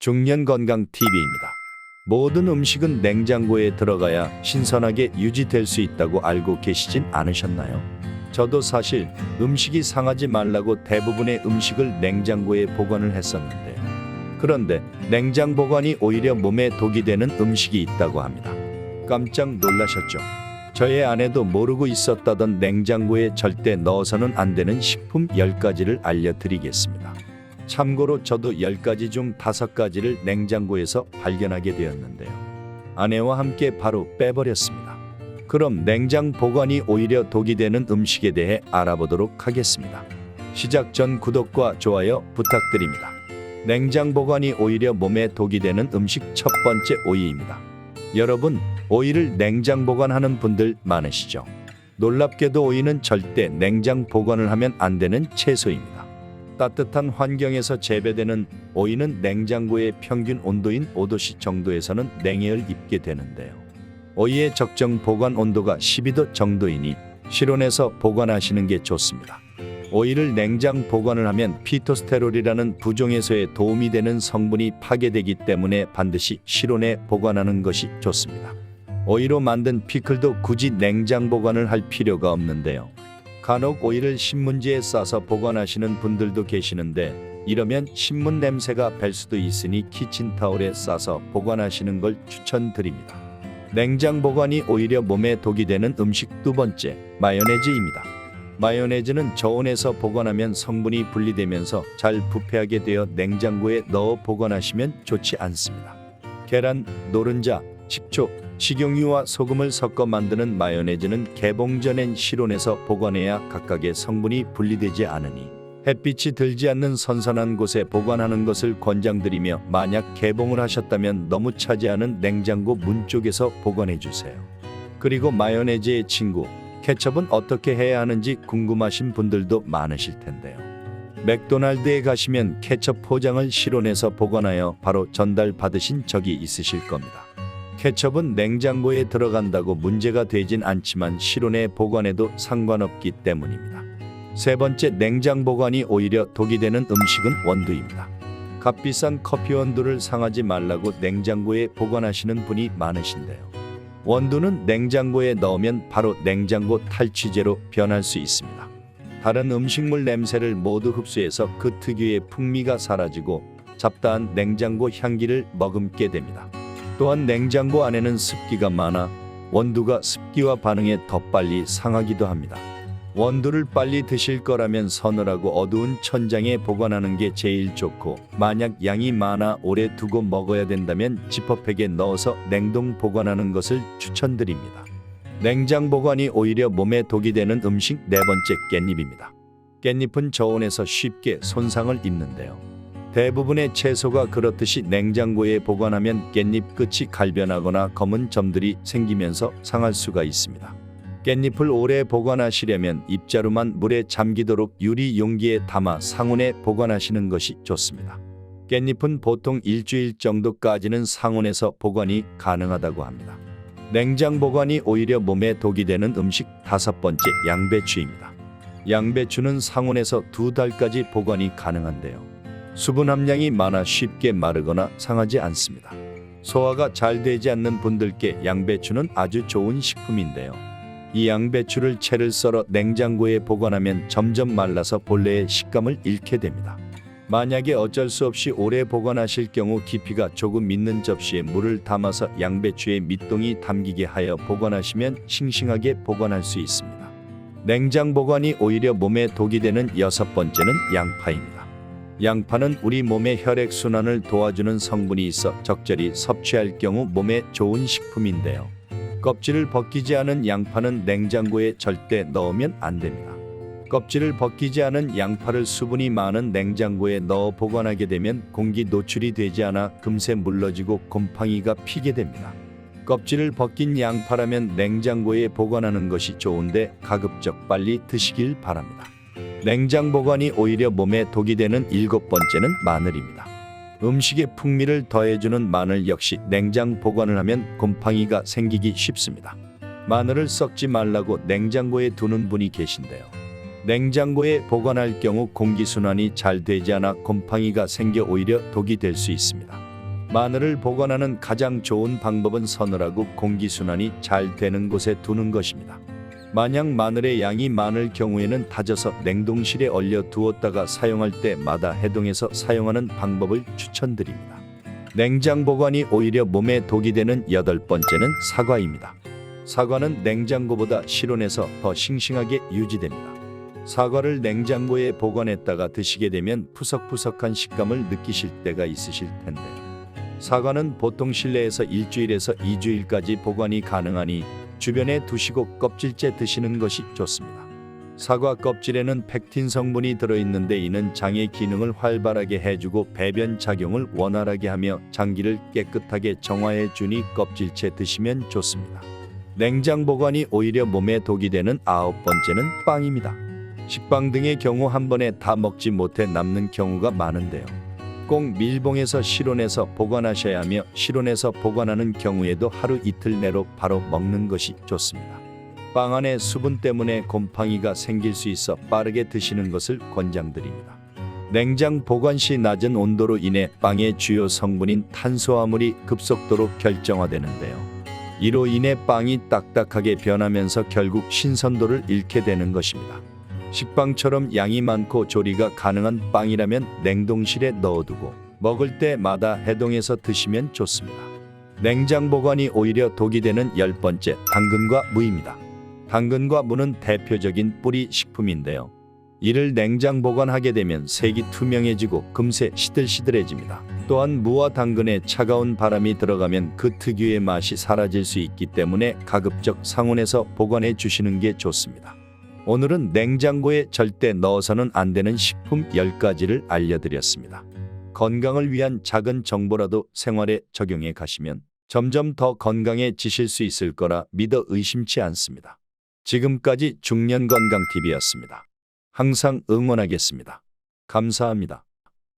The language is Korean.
중년건강TV입니다. 모든 음식은 냉장고에 들어가야 신선하게 유지될 수 있다고 알고 계시진 않으셨나요? 저도 사실 음식이 상하지 말라고 대부분의 음식을 냉장고에 보관을 했었는데요. 그런데 냉장 보관이 오히려 몸에 독이 되는 음식이 있다고 합니다. 깜짝 놀라셨죠? 저의 아내도 모르고 있었다던 냉장고에 절대 넣어서는 안 되는 식품 10가지를 알려드리겠습니다. 참고로 저도 10가지 중 5가지를 냉장고에서 발견하게 되었는데요. 아내와 함께 바로 빼버렸습니다. 그럼 냉장 보관이 오히려 독이 되는 음식에 대해 알아보도록 하겠습니다. 시작 전 구독과 좋아요 부탁드립니다. 냉장 보관이 오히려 몸에 독이 되는 음식 첫 번째 오이입니다. 여러분, 오이를 냉장 보관하는 분들 많으시죠? 놀랍게도 오이는 절대 냉장 보관을 하면 안 되는 채소입니다. 따뜻한 환경에서 재배되는 오이는 냉장고의 평균 온도인 5도씨 정도에서는 냉해를 입게 되는데요. 오이의 적정 보관 온도가 12도 정도이니 실온에서 보관하시는 게 좋습니다. 오이를 냉장 보관을 하면 피토스테롤이라는 부종해소에 도움이 되는 성분이 파괴되기 때문에 반드시 실온에 보관하는 것이 좋습니다. 오이로 만든 피클도 굳이 냉장 보관을 할 필요가 없는데요. 간혹 오이를 신문지에 싸서 보관하시는 분들도 계시는데 이러면 신문 냄새가 밸 수도 있으니 키친타올에 싸서 보관하시는 걸 추천드립니다. 냉장 보관이 오히려 몸에 독이 되는 음식 두 번째, 마요네즈입니다. 마요네즈는 저온에서 보관하면 성분이 분리되면서 잘 부패하게 되어 냉장고에 넣어 보관하시면 좋지 않습니다. 계란, 노른자, 식초, 식용유와 소금을 섞어 만드는 마요네즈는 개봉 전엔 실온에서 보관해야 각각의 성분이 분리되지 않으니 햇빛이 들지 않는 선선한 곳에 보관하는 것을 권장드리며 만약 개봉을 하셨다면 너무 차지 않은 냉장고 문 쪽에서 보관해 주세요. 그리고 마요네즈의 친구 케첩은 어떻게 해야 하는지 궁금하신 분들도 많으실 텐데요. 맥도날드에 가시면 케첩 포장을 실온에서 보관하여 바로 전달 받으신 적이 있으실 겁니다. 케첩은 냉장고에 들어간다고 문제가 되진 않지만 실온에 보관해도 상관없기 때문입니다. 세 번째, 냉장 보관이 오히려 독이 되는 음식은 원두입니다. 값비싼 커피 원두를 상하지 말라고 냉장고에 보관하시는 분이 많으신데요. 원두는 냉장고에 넣으면 바로 냉장고 탈취제로 변할 수 있습니다. 다른 음식물 냄새를 모두 흡수해서 그 특유의 풍미가 사라지고 잡다한 냉장고 향기를 머금게 됩니다. 또한 냉장고 안에는 습기가 많아 원두가 습기와 반응해 더 빨리 상하기도 합니다. 원두를 빨리 드실 거라면 서늘하고 어두운 천장에 보관하는 게 제일 좋고 만약 양이 많아 오래 두고 먹어야 된다면 지퍼백에 넣어서 냉동 보관하는 것을 추천드립니다. 냉장 보관이 오히려 몸에 독이 되는 음식 네 번째, 깻잎입니다. 깻잎은 저온에서 쉽게 손상을 입는데요. 대부분의 채소가 그렇듯이 냉장고에 보관하면 깻잎 끝이 갈변하거나 검은 점들이 생기면서 상할 수가 있습니다. 깻잎을 오래 보관하시려면 입자루만 물에 잠기도록 유리 용기에 담아 상온에 보관하시는 것이 좋습니다. 깻잎은 보통 일주일 정도까지는 상온에서 보관이 가능하다고 합니다. 냉장 보관이 오히려 몸에 독이 되는 음식 다섯 번째, 양배추입니다. 양배추는 상온에서 2달까지 보관이 가능한데요. 수분 함량이 많아 쉽게 마르거나 상하지 않습니다. 소화가 잘 되지 않는 분들께 양배추는 아주 좋은 식품인데요. 이 양배추를 채를 썰어 냉장고에 보관하면 점점 말라서 본래의 식감을 잃게 됩니다. 만약에 어쩔 수 없이 오래 보관하실 경우 깊이가 조금 있는 접시에 물을 담아서 양배추의 밑동이 담기게 하여 보관하시면 싱싱하게 보관할 수 있습니다. 냉장 보관이 오히려 몸에 독이 되는 여섯 번째는 양파입니다. 양파는 우리 몸의 혈액순환을 도와주는 성분이 있어 적절히 섭취할 경우 몸에 좋은 식품인데요. 껍질을 벗기지 않은 양파는 냉장고에 절대 넣으면 안 됩니다. 껍질을 벗기지 않은 양파를 수분이 많은 냉장고에 넣어 보관하게 되면 공기 노출이 되지 않아 금세 물러지고 곰팡이가 피게 됩니다. 껍질을 벗긴 양파라면 냉장고에 보관하는 것이 좋은데 가급적 빨리 드시길 바랍니다. 냉장 보관이 오히려 몸에 독이 되는 일곱 번째는 마늘입니다. 음식의 풍미를 더해주는 마늘 역시 냉장 보관을 하면 곰팡이가 생기기 쉽습니다. 마늘을 썩지 말라고 냉장고에 두는 분이 계신데요. 냉장고에 보관할 경우 공기순환이 잘 되지 않아 곰팡이가 생겨 오히려 독이 될 수 있습니다. 마늘을 보관하는 가장 좋은 방법은 서늘하고 공기순환이 잘 되는 곳에 두는 것입니다. 만약 마늘의 양이 많을 경우에는 다져서 냉동실에 얼려 두었다가 사용할 때마다 해동해서 사용하는 방법을 추천드립니다. 냉장 보관이 오히려 몸에 독이 되는 8번째는 사과입니다. 사과는 냉장고보다 실온에서 더 싱싱하게 유지됩니다. 사과를 냉장고에 보관했다가 드시게 되면 푸석푸석한 식감을 느끼실 때가 있으실 텐데요. 사과는 보통 실내에서 일주일에서 2주일까지 보관이 가능하니 주변에 두시고 껍질째 드시는 것이 좋습니다. 사과 껍질에는 펙틴 성분이 들어있는데 이는 장의 기능을 활발하게 해주고 배변 작용을 원활하게 하며 장기를 깨끗하게 정화해 주니 껍질째 드시면 좋습니다. 냉장 보관이 오히려 몸에 독이 되는 9번째는 빵입니다. 식빵 등의 경우 한 번에 다 먹지 못해 남는 경우가 많은데요. 꼭 밀봉해서 실온에서 보관하셔야 하며 실온에서 보관하는 경우에도 하루 이틀 내로 바로 먹는 것이 좋습니다. 빵 안에 수분 때문에 곰팡이가 생길 수 있어 빠르게 드시는 것을 권장드립니다. 냉장 보관 시 낮은 온도로 인해 빵의 주요 성분인 탄수화물이 급속도로 결정화되는데요. 이로 인해 빵이 딱딱하게 변하면서 결국 신선도를 잃게 되는 것입니다. 식빵처럼 양이 많고 조리가 가능한 빵이라면 냉동실에 넣어두고 먹을 때마다 해동해서 드시면 좋습니다. 냉장 보관이 오히려 독이 되는 10번째 당근과 무입니다. 당근과 무는 대표적인 뿌리 식품인데요. 이를 냉장 보관하게 되면 색이 투명해지고 금세 시들시들해집니다. 또한 무와 당근에 차가운 바람이 들어가면 그 특유의 맛이 사라질 수 있기 때문에 가급적 상온에서 보관해 주시는 게 좋습니다. 오늘은 냉장고에 절대 넣어서는 안 되는 식품 10가지를 알려드렸습니다. 건강을 위한 작은 정보라도 생활에 적용해 가시면 점점 더 건강해지실 수 있을 거라 믿어 의심치 않습니다. 지금까지 중년건강TV였습니다. 항상 응원하겠습니다. 감사합니다.